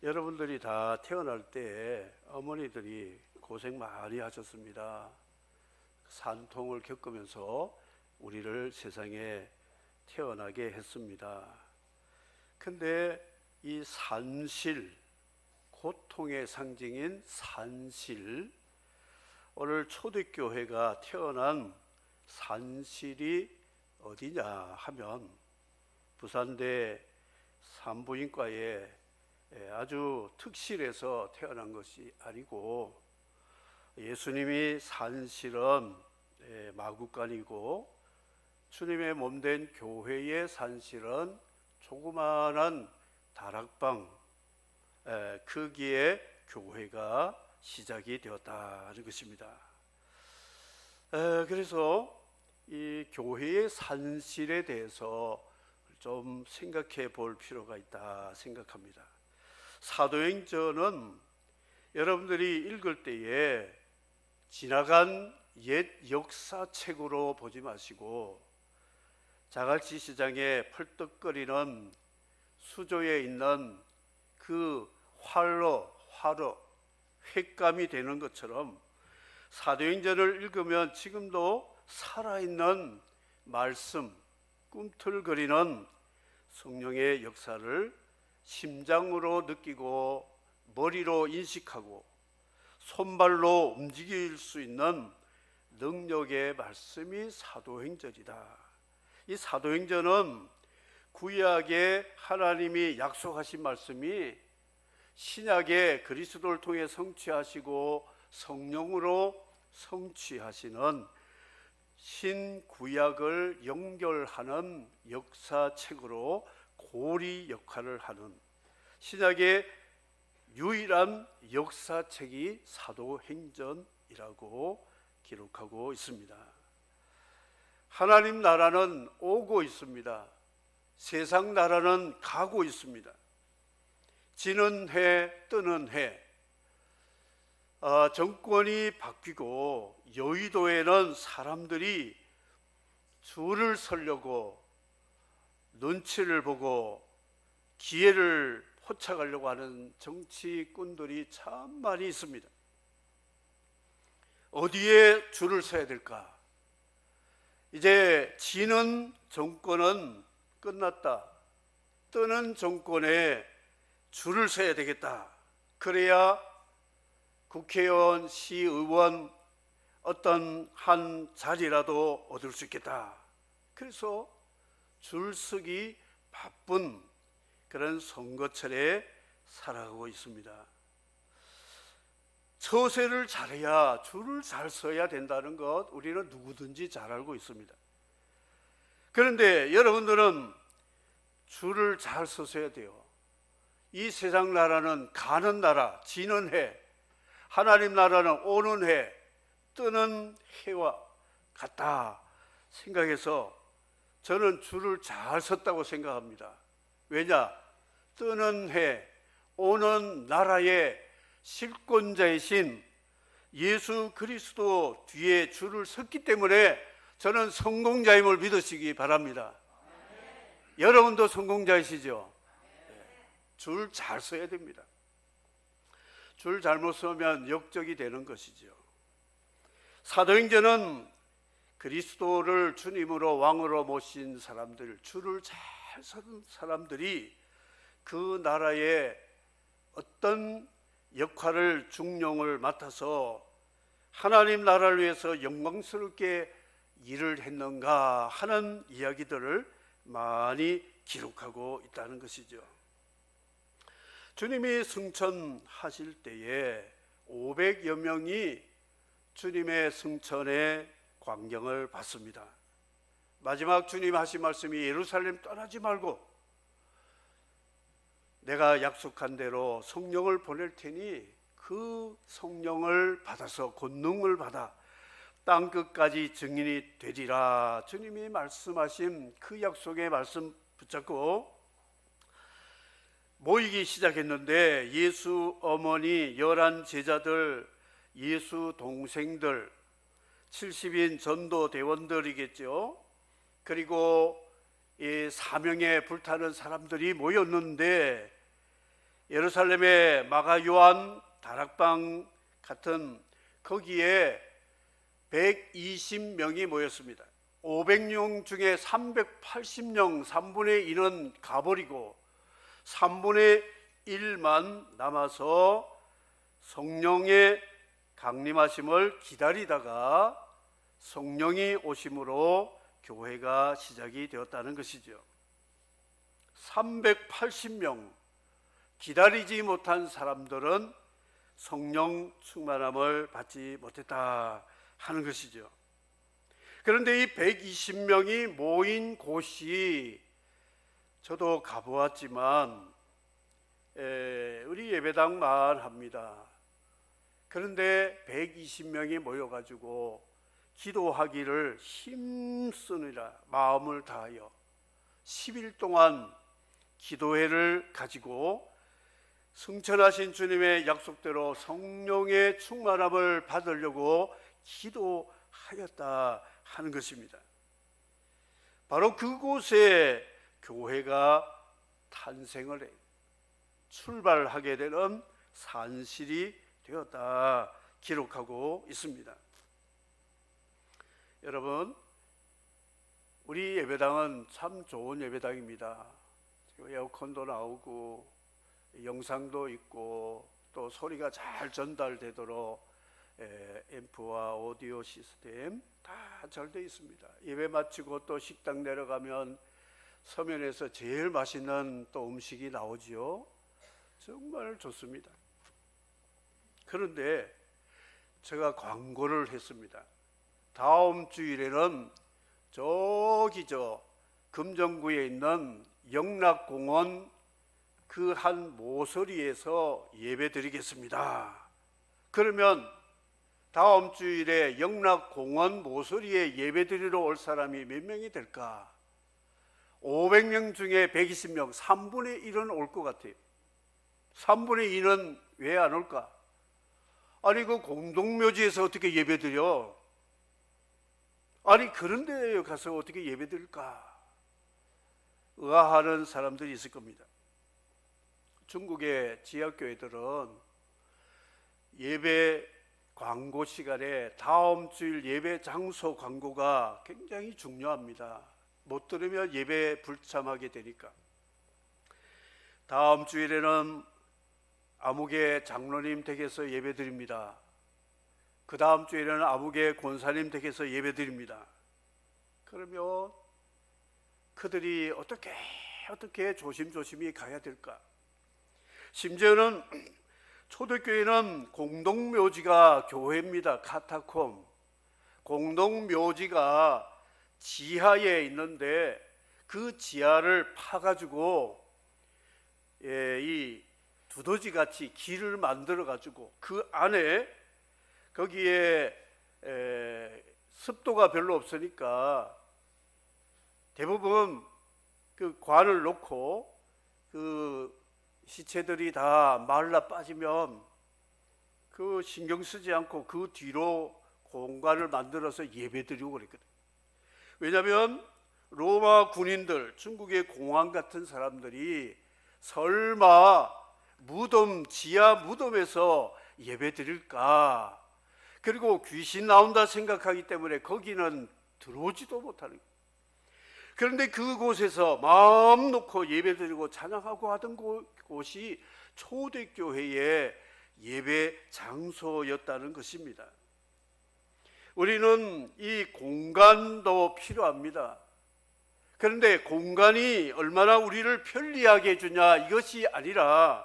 여러분들이 다 태어날 때 어머니들이 고생 많이 하셨습니다. 산통을 겪으면서 우리를 세상에 태어나게 했습니다. 근데 이 산실, 고통의 상징인 산실, 오늘 초대교회가 태어난 산실이 어디냐 하면 부산대 산부인과에 아주 특실에서 태어난 것이 아니고, 예수님이 산실은 마구간이고 주님의 몸된 교회의 산실은 조그마한 다락방 크기의 교회가 시작이 되었다는 것입니다. 그래서 이 교회의 산실에 대해서 좀 생각해 볼 필요가 있다 생각합니다. 사도행전은 여러분들이 읽을 때에 지나간 옛 역사책으로 보지 마시고 자갈치 시장에 펄떡거리는 수조에 있는 그 활로 횟감이 되는 것처럼 사도행전을 읽으면 지금도 살아있는 말씀, 꿈틀거리는 성령의 역사를 심장으로 느끼고 머리로 인식하고 손발로 움직일 수 있는 능력의 말씀이 사도행전이다. 이 사도행전은 구약에 하나님이 약속하신 말씀이 신약에 그리스도를 통해 성취하시고 성령으로 성취하시는 신구약을 연결하는 역사책으로 고리 역할을 하는 신약의 유일한 역사책이 사도행전이라고 기록하고 있습니다. 하나님 나라는 오고 있습니다. 세상 나라는 가고 있습니다. 지는 해 뜨는 해, 정권이 바뀌고 여의도에는 사람들이 줄을 서려고 눈치를 보고 기회를 포착하려고 하는 정치꾼들이 참 많이 있습니다. 어디에 줄을 서야 될까? 이제 지는 정권은 끝났다. 뜨는 정권에 줄을 서야 되겠다. 그래야 국회의원, 시의원 어떤 한 자리라도 얻을 수 있겠다. 그래서 줄서기 바쁜 그런 선거철에 살아가고 있습니다. 처세를 잘해야 줄을 잘 서야 된다는 것 우리는 누구든지 잘 알고 있습니다. 그런데 여러분들은 줄을 잘 서셔야 돼요. 이 세상 나라는 가는 나라, 지는 해, 하나님 나라는 오는 해, 뜨는 해와 같다 생각해서 저는 줄을 잘 섰다고 생각합니다. 왜냐? 뜨는 해, 오는 나라의 실권자이신 예수 그리스도 뒤에 줄을 섰기 때문에 저는 성공자임을 믿으시기 바랍니다. 여러분도 성공자이시죠? 줄 잘 서야 됩니다. 줄 잘못 서면 역적이 되는 것이죠. 사도행전은 그리스도를 주님으로 왕으로 모신 사람들, 줄을 잘 서는 사람들이 그 나라의 어떤 역할을 중용을 맡아서 하나님 나라를 위해서 영광스럽게 일을 했는가 하는 이야기들을 많이 기록하고 있다는 것이죠. 주님이 승천하실 때에 500여 명이 주님의 승천의 광경을 봤습니다. 마지막 주님 하신 말씀이 예루살렘 떠나지 말고 내가 약속한 대로 성령을 보낼 테니 그 성령을 받아서 권능을 받아 땅끝까지 증인이 되리라. 주님이 말씀하신 그 약속의 말씀 붙잡고 모이기 시작했는데 예수 어머니, 11 제자들, 예수 동생들, 70인 전도 대원들이겠죠. 그리고 이 사명에 불타는 사람들이 모였는데 예루살렘의 마가요한 다락방 같은 거기에 120명이 모였습니다. 500명 중에 380명 3분의 1은 가버리고 3분의 1만 남아서 성령의 강림하심을 기다리다가 성령이 오심으로 교회가 시작이 되었다는 것이죠. 380명 기다리지 못한 사람들은 성령 충만함을 받지 못했다 하는 것이죠. 그런데 이 120명이 모인 곳이 저도 가보았지만 우리 예배당만 합니다. 그런데 120명이 모여가지고 기도하기를 힘쓰느라 마음을 다하여 10일 동안 기도회를 가지고 승천하신 주님의 약속대로 성령의 충만함을 받으려고 기도하였다 하는 것입니다. 바로 그곳에 교회가 탄생을 해 출발하게 되는 산실이 되었다 기록하고 있습니다. 여러분, 우리 예배당은 참 좋은 예배당입니다. 에어컨도 나오고 영상도 있고 또 소리가 잘 전달되도록 앰프와 오디오 시스템 다 잘 되어 있습니다. 예배 마치고 또 식당 내려가면 서면에서 제일 맛있는 또 음식이 나오지요. 정말 좋습니다. 그런데 제가 광고를 했습니다. 다음 주일에는 저기 금정구에 있는 영락공원 그 한 모서리에서 예배 드리겠습니다. 그러면 다음 주일에 영락공원 모서리에 예배 드리러 올 사람이 몇 명이 될까? 500명 중에 120명, 3분의 1은 올 것 같아요. 3분의 2는 왜 안 올까? 아니 그 공동묘지에서 어떻게 예배 드려? 아니 그런 데 가서 어떻게 예배 드릴까? 의아하는 사람들이 있을 겁니다. 중국의 지하교회들은 예배 광고 시간에 다음 주일 예배 장소 광고가 굉장히 중요합니다. 못 들으면 예배 불참하게 되니까. 다음 주일에는 아무개 장로님 댁에서 예배 드립니다. 그 다음 주일에는 아무개 권사님 댁에서 예배 드립니다. 그러면 그들이 어떻게 조심조심히 가야 될까? 심지어는 초대교회는 공동묘지가 교회입니다. 카타콤. 공동묘지가 지하에 있는데 그 지하를 파가지고 이 두더지같이 길을 만들어가지고 그 안에 거기에 습도가 별로 없으니까 대부분 그 관을 놓고 그 시체들이 다 말라 빠지면 그 신경 쓰지 않고 그 뒤로 공간을 만들어서 예배드리고 그랬거든요. 왜냐하면 로마 군인들, 중국의 공황 같은 사람들이 설마 지하 무덤에서 예배드릴까? 그리고 귀신 나온다 생각하기 때문에 거기는 들어오지도 못하는 거예요. 그런데 그곳에서 마음 놓고 예배드리고 찬양하고 하던 곳이 초대교회의 예배 장소였다는 것입니다. 우리는 이 공간도 필요합니다. 그런데 공간이 얼마나 우리를 편리하게 해주냐 이것이 아니라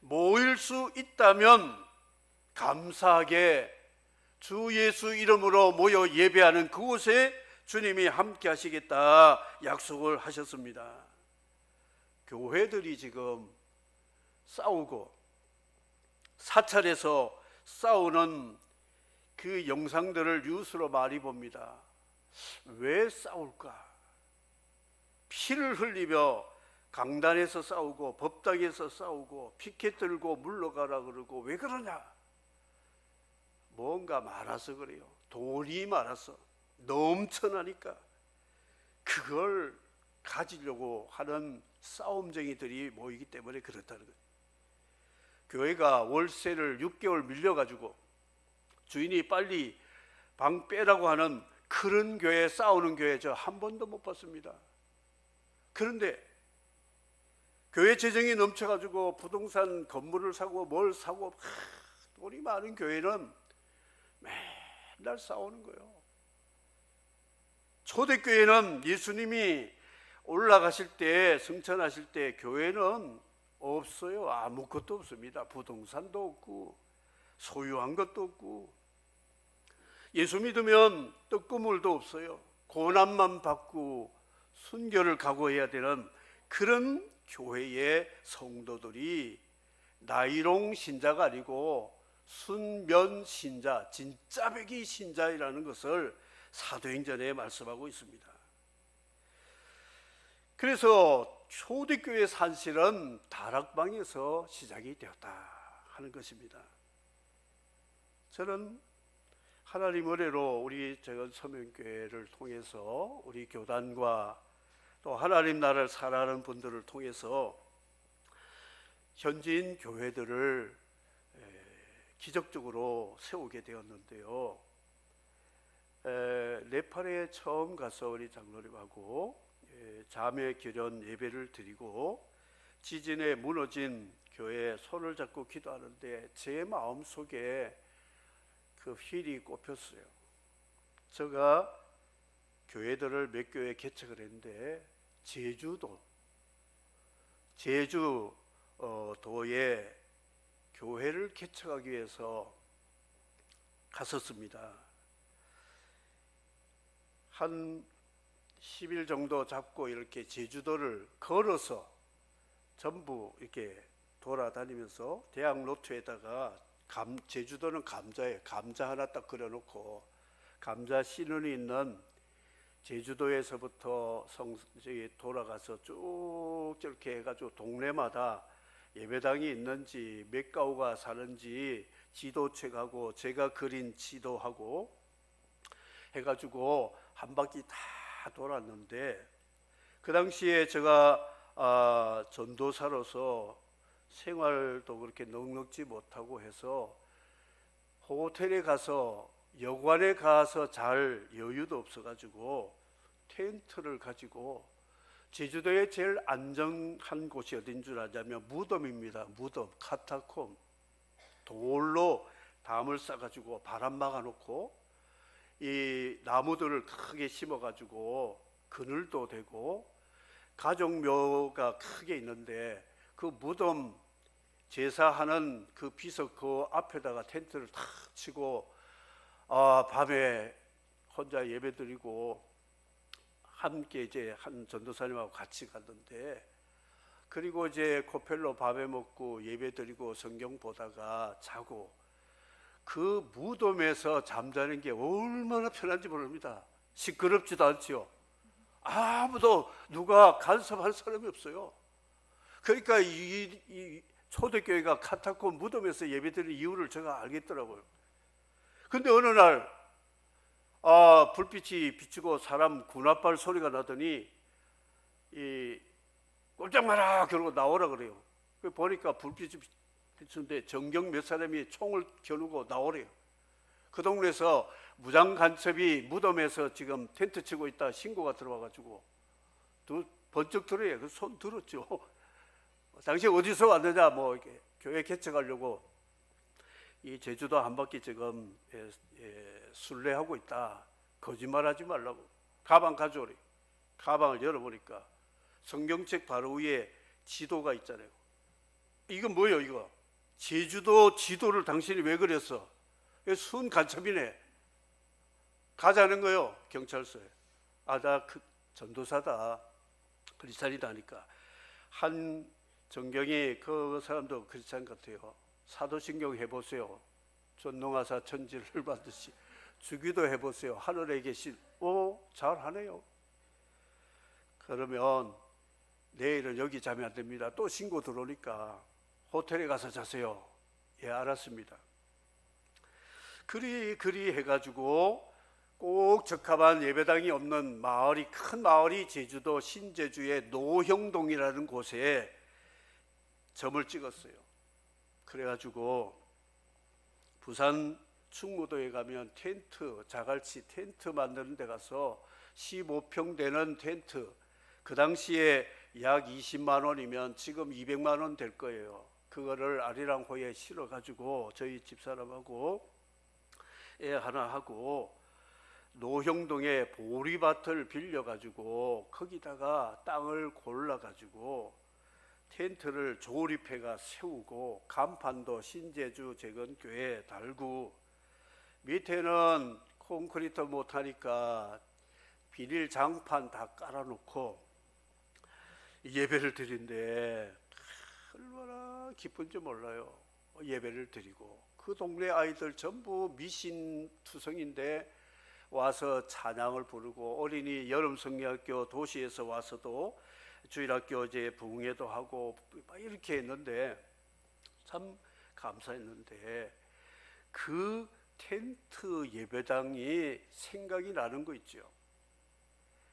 모일 수 있다면 감사하게 주 예수 이름으로 모여 예배하는 그곳에 주님이 함께 하시겠다 약속을 하셨습니다. 교회들이 지금 싸우고 사찰에서 싸우는 그 영상들을 뉴스로 많이 봅니다. 왜 싸울까? 피를 흘리며 강단에서 싸우고 법당에서 싸우고 피켓 들고 물러가라 그러고 왜 그러냐? 뭔가 많아서 그래요. 돈이 많아서 넘쳐나니까 그걸 가지려고 하는 싸움쟁이들이 모이기 때문에 그렇다는 거예요. 교회가 월세를 6개월 밀려가지고 주인이 빨리 방 빼라고 하는 그런 교회, 싸우는 교회 저 한 번도 못 봤습니다. 그런데 교회 재정이 넘쳐가지고 부동산 건물을 사고 뭘 사고 돈이 많은 교회는 맨날 싸우는 거예요. 초대교회는 예수님이 올라가실 때, 승천하실 때 교회는 없어요. 아무것도 없습니다. 부동산도 없고 소유한 것도 없고, 예수 믿으면 떡고물도 없어요. 고난만 받고 순교를 각오해야 되는 그런 교회의 성도들이 나이롱 신자가 아니고 순면 신자, 진짜배기 신자이라는 것을 사도행전에 말씀하고 있습니다. 그래서 초대교회 산실은 다락방에서 시작이 되었다 하는 것입니다. 저는 하나님 은혜로 우리 재건 서명교회를 통해서 우리 교단과 또 하나님 나라를 살아가는 분들을 통해서 현지인 교회들을 기적적으로 세우게 되었는데요. 네팔에 처음 가서 우리 장로님하고 자매 결연 예배를 드리고 지진에 무너진 교회에 손을 잡고 기도하는데 제 마음속에 그 휠이 꼽혔어요. 제가 교회들을 몇 교회 개척을 했는데 제주도에 교회를 개척하기 위해서 갔었습니다. 한 10일 정도 잡고 이렇게 제주도를 걸어서 전부 이렇게 돌아다니면서 대학 노트에다가 제주도는 감자예요. 감자 하나 딱 그려놓고 감자 씨눈이 있는 제주도에서부터 돌아가서 쭉 저렇게 해가지고 동네마다 예배당이 있는지 몇 가구가 사는지 지도책하고 제가 그린 지도하고 해가지고 한 바퀴 다 돌았는데, 그 당시에 제가 전도사로서 생활도 그렇게 넉넉지 못하고 해서 호텔에 가서 여관에 가서 잘 여유도 없어가지고 텐트를 가지고, 제주도에 제일 안전한 곳이 어딘 줄 아냐면 무덤입니다. 무덤, 카타콤. 돌로 담을 싸가지고 바람 막아놓고 이 나무들을 크게 심어가지고 그늘도 되고 가족묘가 크게 있는데 그 무덤 제사하는 그 비석 그 앞에다가 텐트를 탁 치고 밤에 혼자 예배드리고 함께 이제 한 전도사님하고 같이 갔는데, 그리고 이제 코펠로 밥에 먹고 예배드리고 성경 보다가 자고, 그 무덤에서 잠자는 게 얼마나 편한지 모릅니다. 시끄럽지도 않지요. 아무도 누가 간섭할 사람이 없어요. 그러니까 이 초대교회가 카타콤 무덤에서 예배드리는 이유를 제가 알겠더라고요. 근데 어느 날 불빛이 비치고 사람 군합발 소리가 나더니 꼼짝 마라 그러고 나오라 그래요. 보니까 불빛이 비치는데 정경 몇 사람이 총을 겨누고 나오래요. 그 동네에서 무장 간첩이 무덤에서 지금 텐트 치고 있다 신고가 들어와가지고 번쩍 들어요. 그 손 들었죠. 당시 어디서 왔느냐, 뭐 이렇게 교회 개척하려고 이 제주도 한 바퀴 지금 순례하고 있다. 거짓말하지 말라고. 가방 가져오래. 가방을 열어보니까 성경책 바로 위에 지도가 있잖아요. 이건 뭐예요, 이거? 제주도 지도를 당신이 왜 그렸어? 순 간첩이네. 가자는 거요, 경찰서에. 나 그 전도사다, 크리스찬이다 하니까 한 정경이 그 사람도 크리스찬 같아요. 사도신경 해보세요. 전농하사 천지를 받듯이 주기도 해보세요. 하늘에 계신 잘하네요. 그러면 내일은 여기 자면 안 됩니다. 또 신고 들어오니까 호텔에 가서 자세요. 예, 알았습니다. 그리 해가지고 꼭 적합한 예배당이 없는 마을이, 큰 마을이 제주도 신제주의 노형동이라는 곳에 점을 찍었어요. 그래가지고 부산 충무도에 가면 텐트, 자갈치 텐트 만드는 데 가서 15평 되는 텐트, 그 당시에 약 20만 원이면 지금 200만 원 될 거예요. 그거를 아리랑호에 실어가지고 저희 집사람하고 애 하나 하고 노형동에 보리밭을 빌려가지고 거기다가 땅을 골라가지고 텐트를 조립해가 세우고 간판도 신제주 재건교회 달고 밑에는 콘크리트 못하니까 비닐 장판 다 깔아놓고 예배를 드린데 얼마나 기쁜지 몰라요. 예배를 드리고 그 동네 아이들 전부 미신투성인데 와서 찬양을 부르고 어린이 여름성리학교 도시에서 와서도 주일학교 이제 부흥회도 하고 이렇게 했는데 참 감사했는데 그 텐트 예배당이 생각이 나는 거 있죠.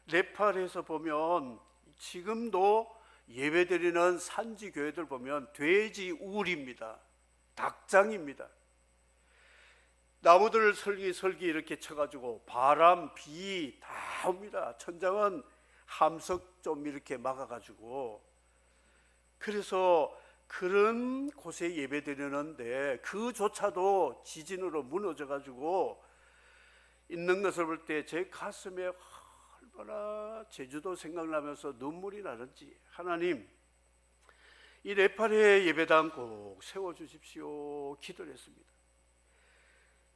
네팔에서 보면 지금도 예배드리는 산지 교회들 보면 돼지 우리입니다. 닭장입니다. 나무들을 설기 이렇게 쳐가지고 바람, 비 다 옵니다. 천장은 함석 좀 이렇게 막아가지고 그래서 그런 곳에 예배드리는데 그조차도 지진으로 무너져가지고 있는 것을 볼 때 제 가슴에 얼마나 제주도 생각나면서 눈물이 나는지 하나님 이 네팔의 예배당 꼭 세워주십시오 기도를 했습니다.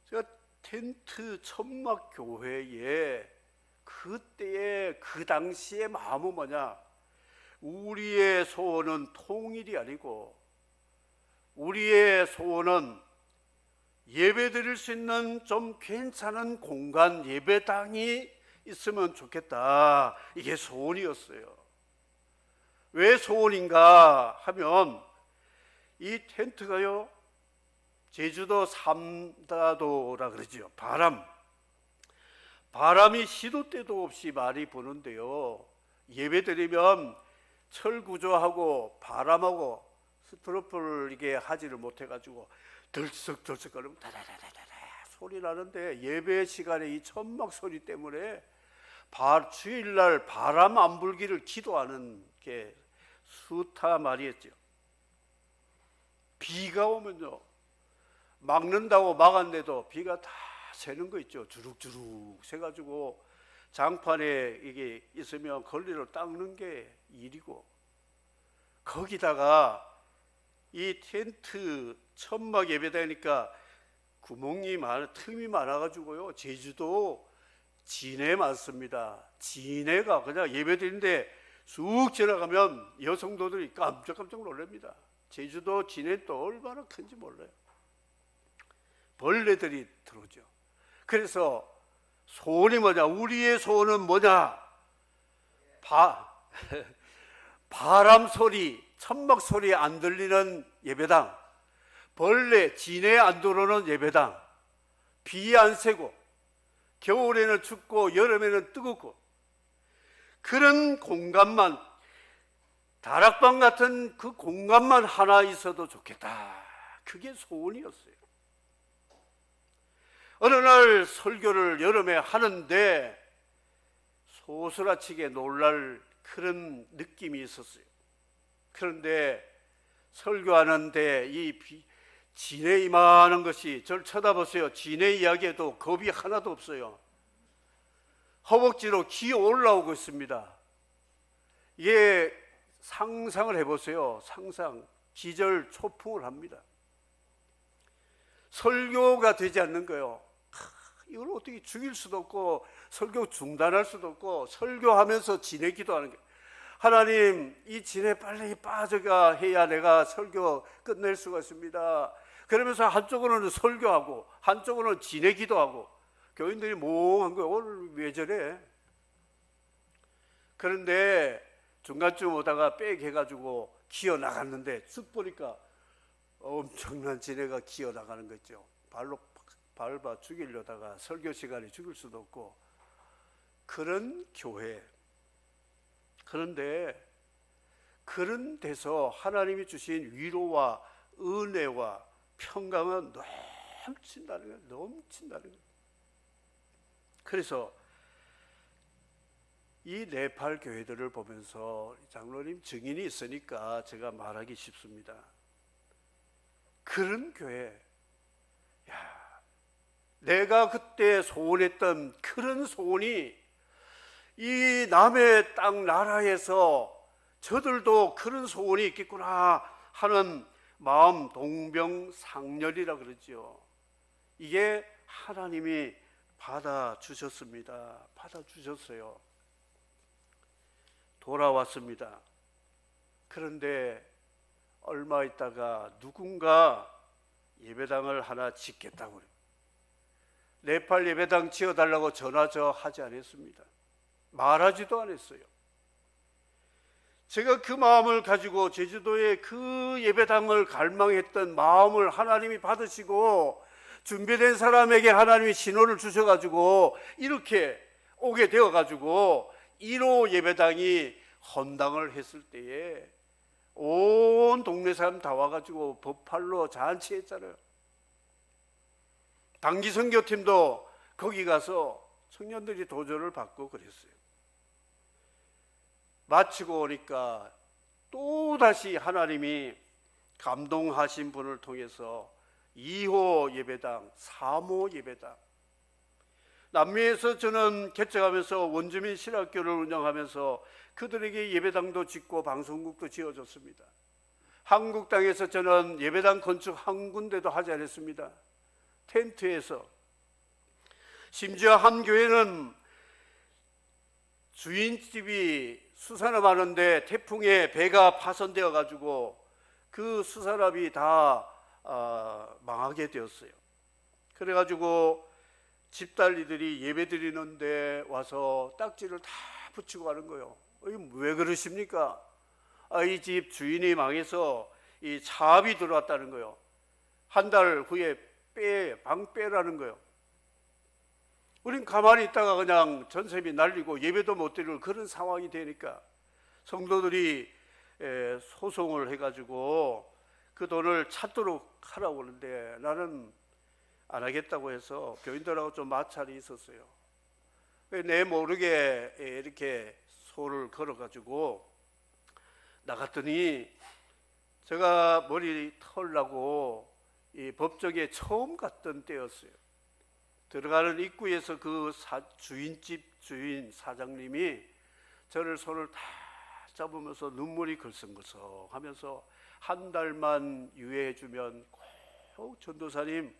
제가 텐트 천막 교회에 그때의 그 당시의 마음은 뭐냐, 우리의 소원은 통일이 아니고 우리의 소원은 예배 드릴 수 있는 좀 괜찮은 공간 예배당이 있으면 좋겠다. 이게 소원이었어요. 왜 소원인가 하면 이 텐트가요 제주도 삼다도라 그러죠. 바람이 시도 때도 없이 많이 부는데요 예배 드리면 철구조하고 바람하고 스트로프를 이게 하지를 못해가지고 들썩들썩거리면 다다다다다 소리 나는데 예배 시간에 이 천막 소리 때문에 주일날 바람 안 불기를 기도하는 게 수타 말이었죠. 비가 오면요 막는다고 막았는데도 비가 다 새는 거 있죠. 주룩주룩 새가지고 장판에 이게 있으면 걸리로 닦는 게 일이고 거기다가 이 텐트 천막 예배다니까 틈이 많아가지고요 제주도 진해 많습니다. 진해가 그냥 예배드리는데 쑥 지나가면 여성도들이 깜짝깜짝 놀랍니다. 제주도 진해 또 얼마나 큰지 몰라요. 벌레들이 들어오죠. 그래서 소원이 뭐냐, 우리의 소원은 뭐냐, 바람 소리, 천막 소리 안 들리는 예배당, 벌레, 진해 안 들어오는 예배당, 비 안 새고 겨울에는 춥고 여름에는 뜨겁고 그런 공간만, 다락방 같은 그 공간만 하나 있어도 좋겠다. 그게 소원이었어요. 어느 날 설교를 여름에 하는데 소스라치게 놀랄 그런 느낌이 있었어요. 그런데 설교하는데 이 진해 이만한 것이, 저를 쳐다보세요. 진해 이야기에도 겁이 하나도 없어요. 허벅지로 기어 올라오고 있습니다. 이게 상상을 해보세요. 상상, 기절 초풍을 합니다. 설교가 되지 않는 거예요. 이걸 어떻게 죽일 수도 없고 설교 중단할 수도 없고 설교하면서 진해 기도하는 게, 하나님 이 진해 빨리 빠져가 해야 내가 설교 끝낼 수가 있습니다. 그러면서 한쪽으로는 설교하고 한쪽으로는 진해 기도하고 교인들이 몽한 거예요. 오늘 왜 저래? 그런데 중간쯤 오다가 빽 해가지고 기어 나갔는데 쓱 보니까 엄청난 진해가 기어 나가는 거 있죠. 발로 밟아 죽이려다가 설교 시간에 죽일 수도 없고 그런 교회. 그런데 그런 데서 하나님이 주신 위로와 은혜와 평강은 넘친다는 거예요. 넘친다는 거예요. 그래서 이 네팔 교회들을 보면서 장로님 증인이 있으니까 제가 말하기 쉽습니다. 그런 교회, 내가 그때 소원했던 그런 소원이 이 남의 땅 나라에서 저들도 그런 소원이 있겠구나 하는 마음, 동병상련이라 그러죠. 이게 하나님이 받아주셨습니다. 받아주셨어요. 돌아왔습니다. 그런데 얼마 있다가 누군가 예배당을 하나 짓겠다고 그래요. 네팔 예배당 지어달라고 전화 하지 않았습니다. 말하지도 않았어요. 제가 그 마음을 가지고 제주도에 그 예배당을 갈망했던 마음을 하나님이 받으시고 준비된 사람에게 하나님이 신호를 주셔가지고 이렇게 오게 되어가지고 1호 예배당이 헌당을 했을 때에 온 동네 사람 다 와가지고 법활로 잔치했잖아요. 단기 선교팀도 거기 가서 청년들이 도전을 받고 그랬어요. 마치고 오니까 또다시 하나님이 감동하신 분을 통해서 2호 예배당, 3호 예배당, 남미에서 저는 개척하면서 원주민 신학교를 운영하면서 그들에게 예배당도 짓고 방송국도 지어줬습니다. 한국 땅에서 저는 예배당 건축 한 군데도 하지 않았습니다. 텐트에서. 심지어 한 교회는 주인집이 수산업하는데 태풍에 배가 파손되어 가지고 그 수산업이 다 망하게 되었어요. 그래가지고 집달리들이 예배 드리는데 와서 딱지를 다 붙이고 가는 거예요. 왜 그러십니까? 이 집 주인이 망해서 이 차압이 들어왔다는 거예요. 한 달 후에 방 빼라는 거예요. 우린 가만히 있다가 그냥 전세비 날리고 예배도 못 드리고 그런 상황이 되니까 성도들이 소송을 해가지고 그 돈을 찾도록 하라고 하는데 나는 안 하겠다고 해서 교인들하고 좀 마찰이 있었어요. 내 모르게 이렇게 소를 걸어가지고 나갔더니 제가 머리 털라고 이 법정에 처음 갔던 때였어요. 들어가는 입구에서 그 주인집 주인 사장님이 저를 손을 다 잡으면서 눈물이 글썽글썽 하면서 한 달만 유예해 주면 꼭 전도사님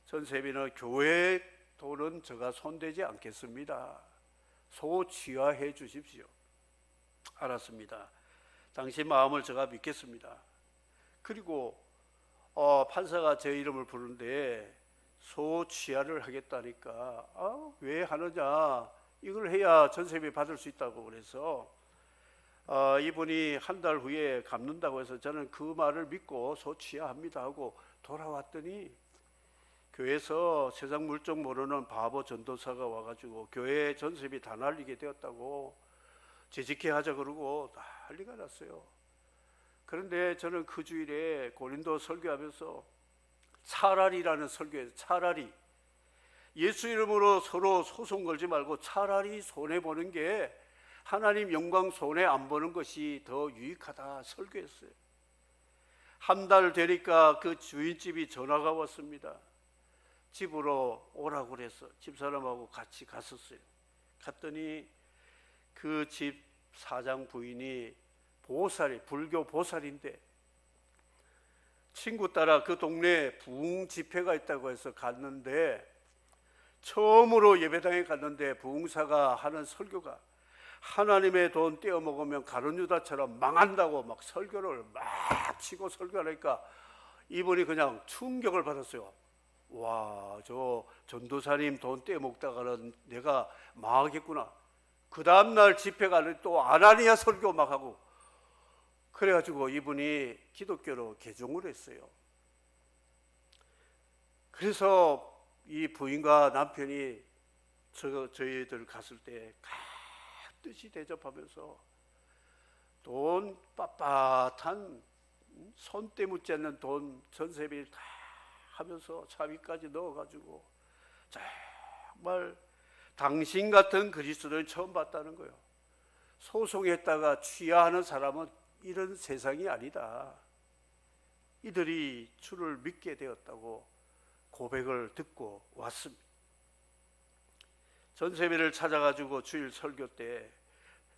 전세비는 교회 돈은 제가 손대지 않겠습니다. 소취하해 주십시오. 알았습니다. 당신 마음을 제가 믿겠습니다. 그리고 판사가 제 이름을 부르는데 소취하를 하겠다니까 왜 하느냐, 이걸 해야 전세비 받을 수 있다고 그래서 이분이 한 달 후에 갚는다고 해서 저는 그 말을 믿고 소취하합니다 하고 돌아왔더니 교회에서 세상 물정 모르는 바보 전도사가 와가지고 교회 전세비 다 날리게 되었다고 재직해 하자 그러고 난리가 났어요. 그런데 저는 그 주일에 고린도 설교하면서 차라리라는 설교에서 차라리 예수 이름으로 서로 소송 걸지 말고 차라리 손해보는 게 하나님 영광 손해 안 보는 것이 더 유익하다 설교했어요. 한 달 되니까 그 주인집이 전화가 왔습니다. 집으로 오라고 그래서 집사람하고 같이 갔었어요. 갔더니 그 집 사장 부인이 보살이 불교 보살인데 친구 따라 그 동네에 부흥 집회가 있다고 해서 갔는데 처음으로 예배당에 갔는데 부흥사가 하는 설교가 하나님의 돈 떼어 먹으면 가룟유다처럼 망한다고 막 설교를 막 치고 설교하니까 이분이 그냥 충격을 받았어요. 와, 저 전도사님 돈 떼어 먹다가는 내가 망하겠구나. 그 다음날 집회 가는 또 아나니아 설교 막 하고 그래가지고 이분이 기독교로 개종을 했어요. 그래서 이 부인과 남편이 저희들 갔을 때 뜻이 대접하면서 돈 빳빳한 손때 묻지 않는 돈 전세비를 다 하면서 차비까지 넣어가지고 정말 당신 같은 그리스도를 처음 봤다는 거예요. 소송했다가 취하하는 사람은 이런 세상이 아니다. 이들이 주를 믿게 되었다고 고백을 듣고 왔습니다. 전세비를 찾아가지고 주일 설교 때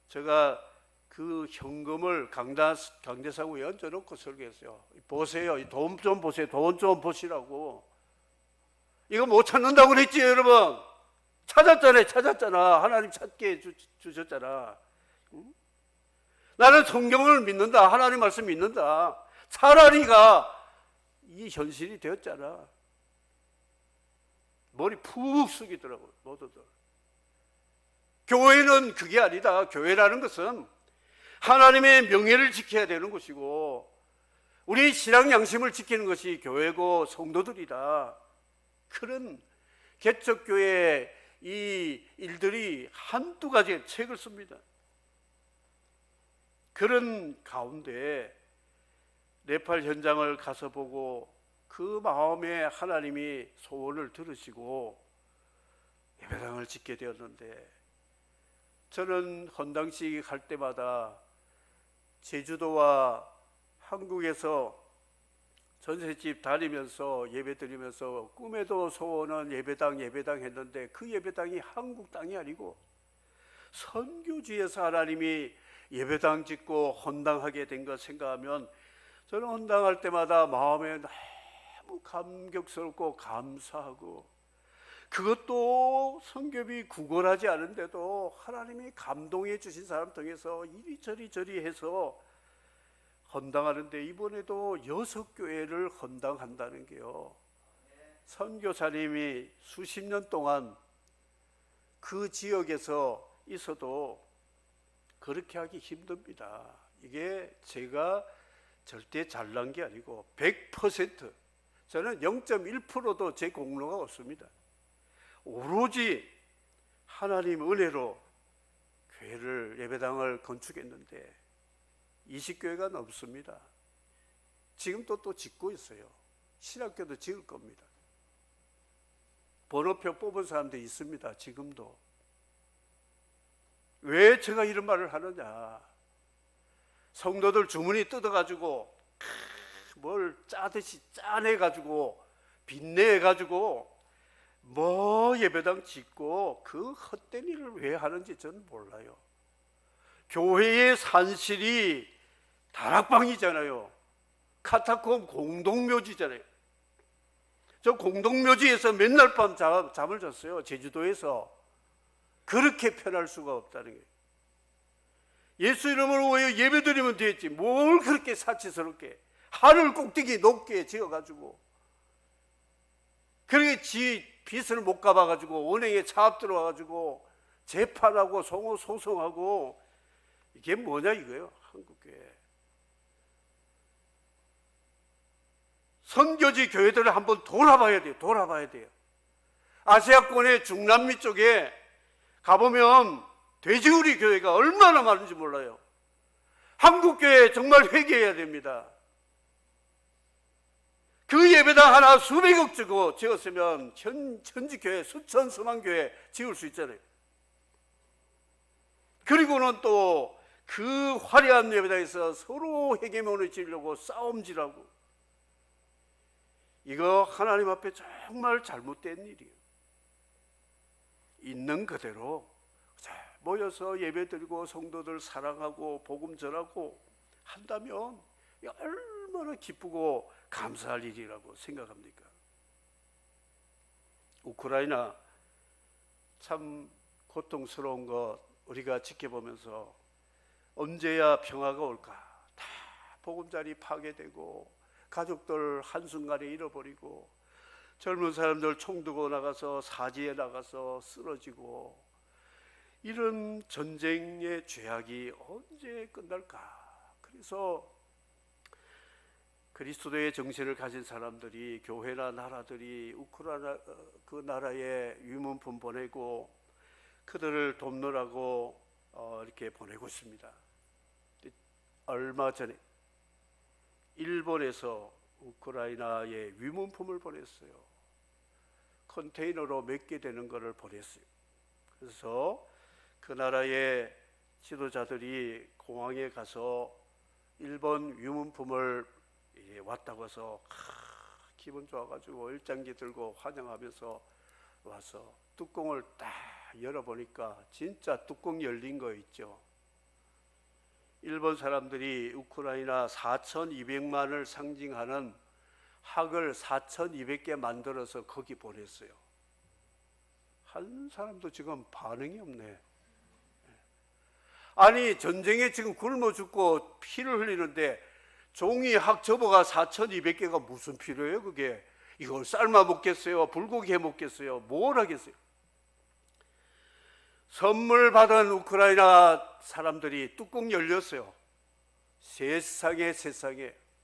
제가 그 현금을 강대상구에 얹어놓고 설교했어요. 보세요. 돈 좀 보세요. 돈 좀 보시라고. 이거 못 찾는다고 그랬지, 여러분. 찾았잖아. 하나님 찾게 주셨잖아. 응? 나는 성경을 믿는다. 하나님 말씀 믿는다. 차라리가 이 현실이 되었잖아. 머리 푹 숙이더라고요, 모두들. 교회는 그게 아니다. 교회라는 것은 하나님의 명예를 지켜야 되는 것이고 우리 신앙 양심을 지키는 것이 교회고 성도들이다. 그런 개척교회의 이 일들이 한두 가지 책을 씁니다. 그런 가운데 네팔 현장을 가서 보고 그 마음에 하나님이 소원을 들으시고 예배당을 짓게 되었는데, 저는 헌당식 할 때마다 제주도와 한국에서 전셋집 다니면서 예배 드리면서 꿈에도 소원은 예배당 했는데 그 예배당이 한국 땅이 아니고 선교지에서 하나님이 예배당 짓고 헌당하게 된 것 생각하면 저는 헌당할 때마다 마음에 너무 감격스럽고 감사하고, 그것도 성경이 구걸하지 않은데도 하나님이 감동해 주신 사람 통해서 이리저리 해서 헌당하는데, 이번에도 6교회를 헌당한다는 게요, 선교사님이 수십 년 동안 그 지역에서 있어도 그렇게 하기 힘듭니다. 이게 제가 절대 잘난 게 아니고 100%, 저는 0.1%도 제 공로가 없습니다. 오로지 하나님 은혜로 교회를, 예배당을 건축했는데 20교회가 넘습니다. 지금도 또 짓고 있어요. 신학교도 지을 겁니다. 번호표 뽑은 사람도 있습니다. 지금도. 왜 제가 이런 말을 하느냐? 성도들 주머니 뜯어가지고 뭘 짜듯이 짜내가지고 빚내가지고 뭐 예배당 짓고 그 헛된 일을 왜 하는지 저는 몰라요. 교회의 산실이 다락방이잖아요. 카타콤 공동묘지잖아요. 저 공동묘지에서 맨날 밤 잠을 잤어요. 제주도에서. 그렇게 편할 수가 없다는 거예요. 예수 이름으로 예배드리면 되겠지. 뭘 그렇게 사치스럽게 하늘 꼭대기 높게 지어가지고, 그렇게 지 빚을 못 갚아가지고 은행에 차압 들어와가지고 재판하고 소송하고, 이게 뭐냐 이거예요. 한국교회 선교지 교회들을 한번 돌아봐야 돼요. 아시아권의 중남미 쪽에 가보면 돼지우리 교회가 얼마나 많은지 몰라요. 한국교회 정말 회개해야 됩니다. 그 예배당 하나 수백억 주고 지었으면 현지교회, 수천 수만 교회 지을 수 있잖아요. 그리고는 또 그 화려한 예배당에서 서로 회개문을 지으려고 싸움질하고, 이거 하나님 앞에 정말 잘못된 일이에요. 있는 그대로 모여서 예배드리고 성도들 사랑하고 복음 전하고 한다면 얼마나 기쁘고 감사할 일이라고 생각합니까? 우크라이나 참 고통스러운 것 우리가 지켜보면서 언제야 평화가 올까? 다 보금자리 파괴되고 가족들 한순간에 잃어버리고 젊은 사람들 총 들고 나가서 사지에 나가서 쓰러지고, 이런 전쟁의 죄악이 언제 끝날까? 그래서 그리스도의 정신을 가진 사람들이, 교회나 나라들이 우크라이나 그 나라에 유문품 보내고 그들을 돕느라고 이렇게 보내고 있습니다. 얼마 전에 일본에서 우크라이나에 위문품을 보냈어요. 컨테이너로 몇 개 되는 것을 보냈어요. 그래서 그 나라의 지도자들이 공항에 가서 일본 위문품을 왔다고 해서 기분 좋아가지고 일장기 들고 환영하면서 와서 뚜껑을 딱 열어보니까 진짜 뚜껑 열린 거 있죠. 일본 사람들이 우크라이나 4,200만을 상징하는 학을 4,200개 만들어서 거기 보냈어요. 한 사람도 지금 반응이 없네. 아니, 전쟁에 지금 굶어 죽고 피를 흘리는데 종이 학 접어가 4,200개가 무슨 필요해요 그게? 이걸 삶아 먹겠어요? 불고기 해 먹겠어요? 뭘 하겠어요? 선물 받은 우크라이나 사람들이 뚜껑 열렸어요. 세상에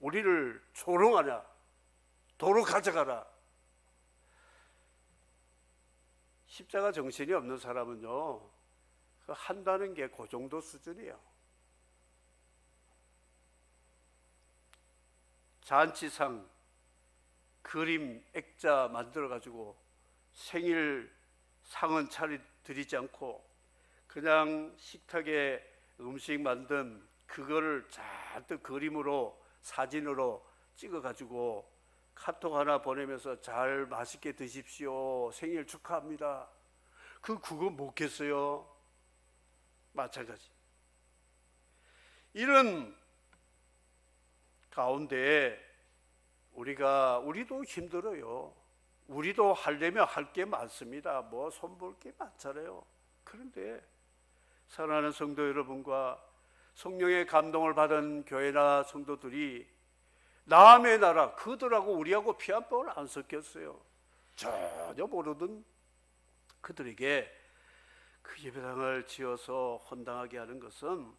우리를 조롱하냐? 도로 가져가라. 십자가 정신이 없는 사람은요, 한다는 게 그 정도 수준이에요. 잔치상 그림 액자 만들어 가지고 생일 상은 차려드리지 않고 그냥 식탁에 음식 만든 그거를 잔뜩 그림으로 사진으로 찍어 가지고 카톡 하나 보내면서 잘 맛있게 드십시오, 생일 축하합니다. 그거 먹겠어요? 마찬가지. 이런 가운데 우리도 힘들어요. 우리도 하려면 할 게 많습니다. 뭐 손볼 게 많잖아요. 그런데 사랑하는 성도 여러분과 성령의 감동을 받은 교회나 성도들이 남의 나라 그들하고 우리하고 피 한 방울 안 섞였어요. 전혀 모르던 그들에게 그 예배당을 지어서 헌당하게 하는 것은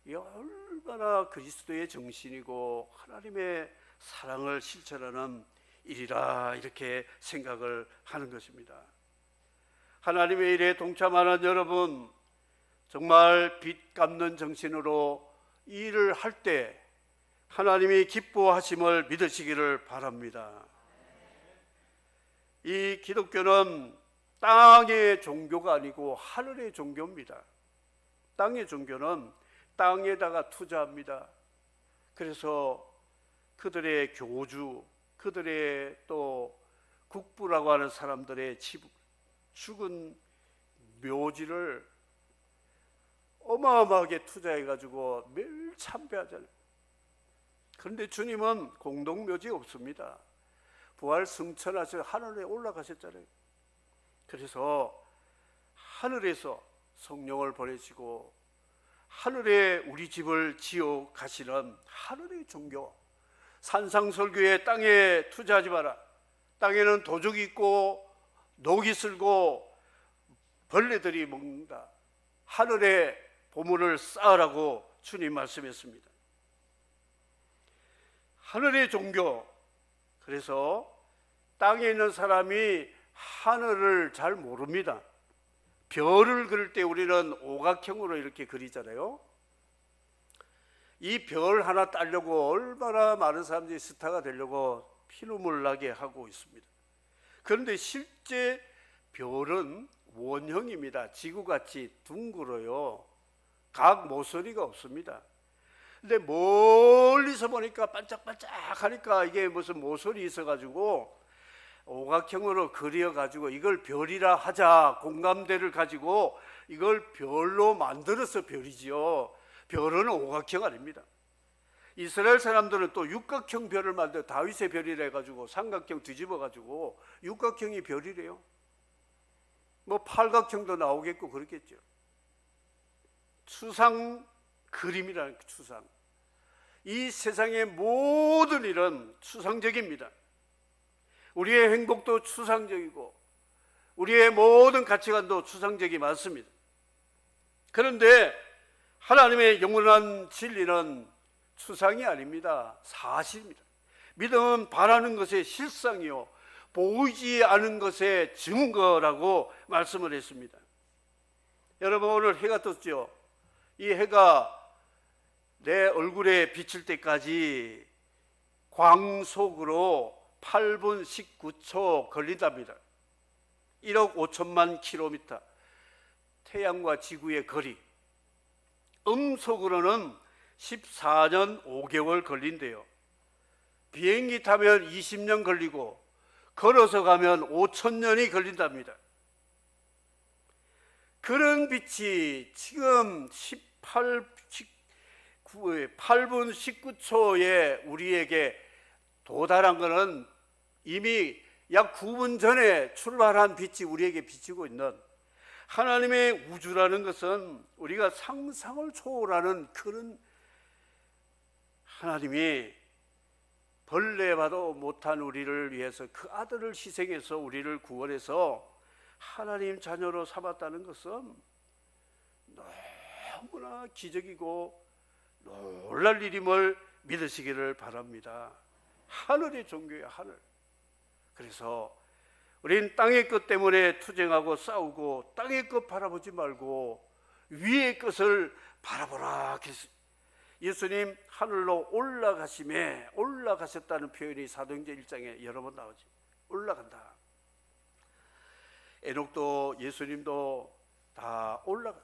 이 얼마나 그리스도의 정신이고 하나님의 사랑을 실천하는 일이라 이렇게 생각을 하는 것입니다. 하나님의 일에 동참하는 여러분, 정말 빚 갚는 정신으로 이 일을 할 때 하나님이 기뻐하심을 믿으시기를 바랍니다. 이 기독교는 땅의 종교가 아니고 하늘의 종교입니다. 땅의 종교는 땅에다가 투자합니다. 그래서 그들의 교주, 그들의 또 국부라고 하는 사람들의 죽은 묘지를 어마어마하게 투자해가지고 매일 참배하잖아요. 그런데 주님은 공동묘지 없습니다. 부활 승천하셔서 하늘에 올라가셨잖아요. 그래서 하늘에서 성령을 보내시고 하늘에 우리 집을 지어 가시는 하늘의 종교, 산상설교의 땅에 투자하지 마라. 땅에는 도둑이 있고 녹이 슬고 벌레들이 먹는다. 하늘에 보물을 쌓으라고 주님 말씀했습니다. 하늘의 종교. 그래서 땅에 있는 사람이 하늘을 잘 모릅니다. 별을 그릴 때 우리는 오각형으로 이렇게 그리잖아요. 이 별 하나 따려고 얼마나 많은 사람들이 스타가 되려고 피눈물 나게 하고 있습니다. 그런데 실제 별은 원형입니다. 지구같이 둥글어요. 각 모서리가 없습니다. 근데 멀리서 보니까 반짝반짝하니까 이게 무슨 모서리 있어가지고 오각형으로 그려가지고 이걸 별이라 하자, 공감대를 가지고 이걸 별로 만들어서 별이지요. 별은 오각형 아닙니다. 이스라엘 사람들은 또 육각형 별을 만들어 다윗의 별이라 해가지고 삼각형 뒤집어가지고 육각형이 별이래요. 뭐 팔각형도 나오겠고 그렇겠죠. 추상 그림이라는 추상. 이 세상의 모든 일은 추상적입니다. 우리의 행복도 추상적이고 우리의 모든 가치관도 추상적이 많습니다. 그런데 하나님의 영원한 진리는 추상이 아닙니다. 사실입니다. 믿음은 바라는 것의 실상이요 보이지 않은 것의 증거라고 말씀을 했습니다. 여러분, 오늘 해가 떴죠. 이 해가 내 얼굴에 비칠 때까지 광속으로 8분 19초 걸린답니다. 1억 5천만 킬로미터, 태양과 지구의 거리. 음속으로는 14년 5개월 걸린대요. 비행기 타면 20년 걸리고 걸어서 가면 5천년이 걸린답니다. 그런 빛이 지금 8분 19초에 우리에게 도달한 것은 이미 약 9분 전에 출발한 빛이 우리에게 비치고 있는, 하나님의 우주라는 것은 우리가 상상을 초월하는 그런, 하나님이 벌레 봐도 못한 우리를 위해서 그 아들을 희생해서 우리를 구원해서 하나님 자녀로 삼았다는 것은 너무나 기적이고 놀랄 일임을 믿으시기를 바랍니다. 하늘의 종교야, 하늘. 그래서 우린 땅의 것 때문에 투쟁하고 싸우고 땅의 것 바라보지 말고 위의 것을 바라보라. 예수님 하늘로 올라가심에, 올라가셨다는 표현이 사도행전 1장에 여러 번 나오지. 올라간다. 에녹도 예수님도 다 올라가.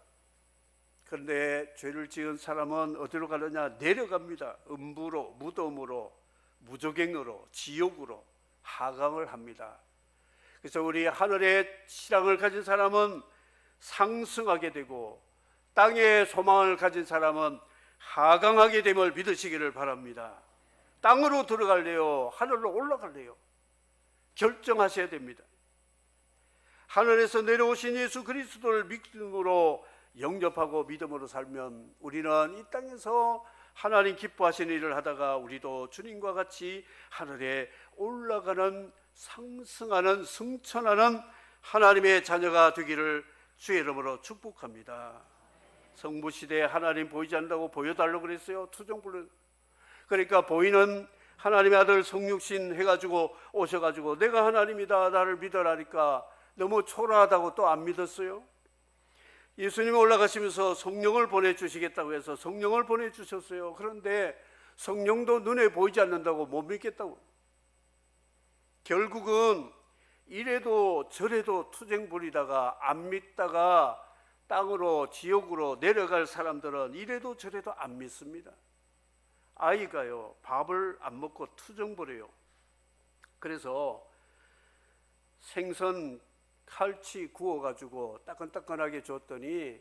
그런데 죄를 지은 사람은 어디로 가느냐? 내려갑니다. 음부로, 무덤으로, 무저갱으로, 지옥으로 하강을 합니다. 그래서 우리 하늘의 신앙을 가진 사람은 상승하게 되고 땅의 소망을 가진 사람은 하강하게 됨을 믿으시기를 바랍니다. 땅으로 들어갈래요? 하늘로 올라갈래요? 결정하셔야 됩니다. 하늘에서 내려오신 예수 그리스도를 믿음으로 영접하고 믿음으로 살면 우리는 이 땅에서 하나님 기뻐하시는 일을 하다가 우리도 주님과 같이 하늘에 올라가는, 상승하는, 승천하는 하나님의 자녀가 되기를 주의 이름으로 축복합니다. 성부시대에 하나님 보이지 않는다고 보여달라고 그랬어요. 투정불능. 그러니까 보이는 하나님의 아들 성육신 해가지고 오셔가지고 내가 하나님이다, 나를 믿어라니까 너무 초라하다고 또 안 믿었어요. 예수님이 올라가시면서 성령을 보내주시겠다고 해서 성령을 보내주셨어요. 그런데 성령도 눈에 보이지 않는다고 못 믿겠다고. 결국은 이래도 저래도 투쟁부리다가 안 믿다가 땅으로, 지옥으로 내려갈 사람들은 이래도 저래도 안 믿습니다. 아이가요, 밥을 안 먹고 투정부려요. 그래서 생선 칼치 구워가지고 따끈따끈하게 줬더니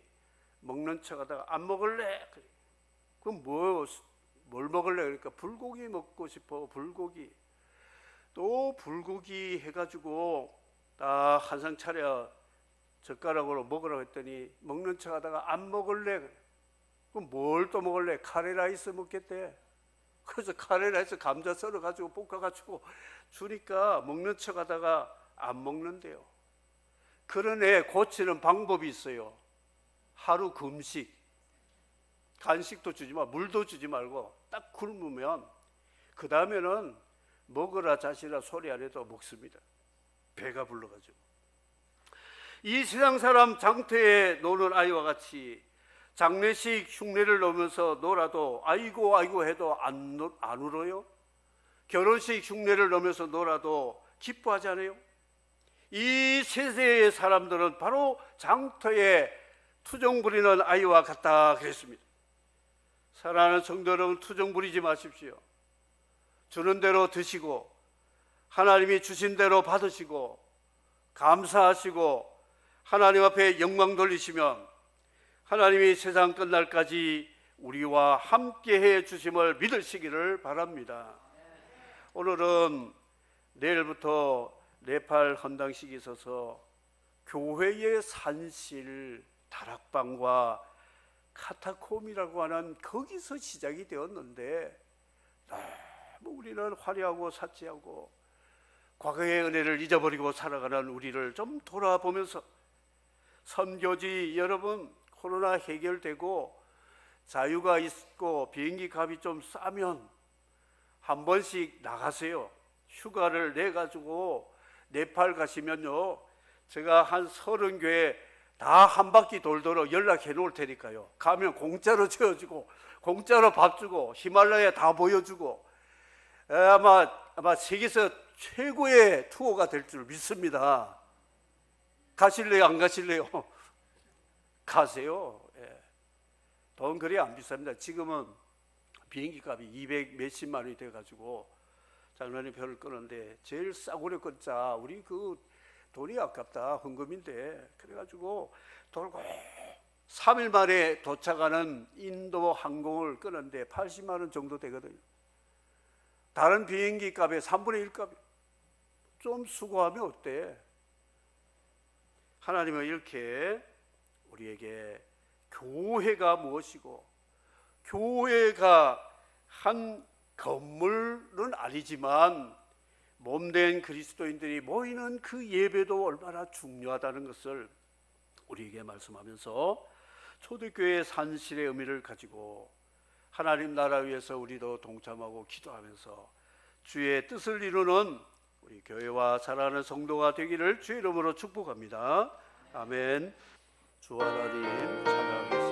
먹는 척 하다가 안 먹을래? 그럼 뭘 먹을래? 그러니까 불고기 먹고 싶어. 불고기. 또 불고기 해가지고 딱 한상 차려 젓가락으로 먹으라고 했더니 먹는 척 하다가 안 먹을래? 그럼 뭘 또 먹을래? 카레라이스 먹겠대. 그래서 카레라이스 감자 썰어가지고 볶아가지고 주니까 먹는 척 하다가 안 먹는데요. 그런 애 고치는 방법이 있어요. 하루 금식. 간식도 주지 마, 물도 주지 말고 딱 굶으면 그 다음에는 먹으라 자시라 소리 안 해도 먹습니다. 배가 불러가지고. 이 세상 사람 장터에 노는 아이와 같이 장례식 흉내를 놓으면서 놀아도 아이고 아이고 해도 안 울어요? 결혼식 흉내를 놓으면서 놀아도 기뻐하지 않아요? 이 세대의 사람들은 바로 장터에 투정 부리는 아이와 같다 그랬습니다. 사랑하는 성도 여러분, 투정 부리지 마십시오. 주는 대로 드시고 하나님이 주신 대로 받으시고 감사하시고 하나님 앞에 영광 돌리시면 하나님이 세상 끝날까지 우리와 함께해 주심을 믿으시기를 바랍니다. 오늘은 내일부터 네팔 헌당식이 있어서 교회의 산실, 다락방과 카타콤이라고 하는 거기서 시작이 되었는데 너무 우리는 화려하고 사치하고 과거의 은혜를 잊어버리고 살아가는 우리를 좀 돌아보면서 선교지 여러분, 코로나 해결되고 자유가 있고 비행기 값이 좀 싸면 한 번씩 나가세요. 휴가를 내가지고 네팔 가시면요, 제가 한 30교회 다 한 바퀴 돌도록 연락해 놓을 테니까요. 가면 공짜로 채워주고 공짜로 밥 주고 히말라야 다 보여주고 아마 세계에서 최고의 투어가 될 줄 믿습니다. 가실래요? 안 가실래요? 가세요. 예. 돈 그리 안 비쌉니다. 지금은 비행기 값이 200 몇십만 원이 돼가지고 장로님 표를 끊었는데 제일 싸구려 끊자. 우리 그 돈이 아깝다. 헌금인데. 그래가지고 돌고 3일 만에 도착하는 인도 항공을 끊었는데 80만 원 정도 되거든요. 다른 비행기 값의 3분의 1 값이. 좀 수고하면 어때? 하나님은 이렇게 우리에게 교회가 무엇이고, 교회가 한 건물은 아니지만 몸된 그리스도인들이 모이는 그 예배도 얼마나 중요하다는 것을 우리에게 말씀하면서 초대교회의 산실의 의미를 가지고 하나님 나라 위해서 우리도 동참하고 기도하면서 주의 뜻을 이루는 우리 교회와 사랑하는 성도가 되기를 주의 이름으로 축복합니다. 아멘. 주 하나님 찬양하겠습니다.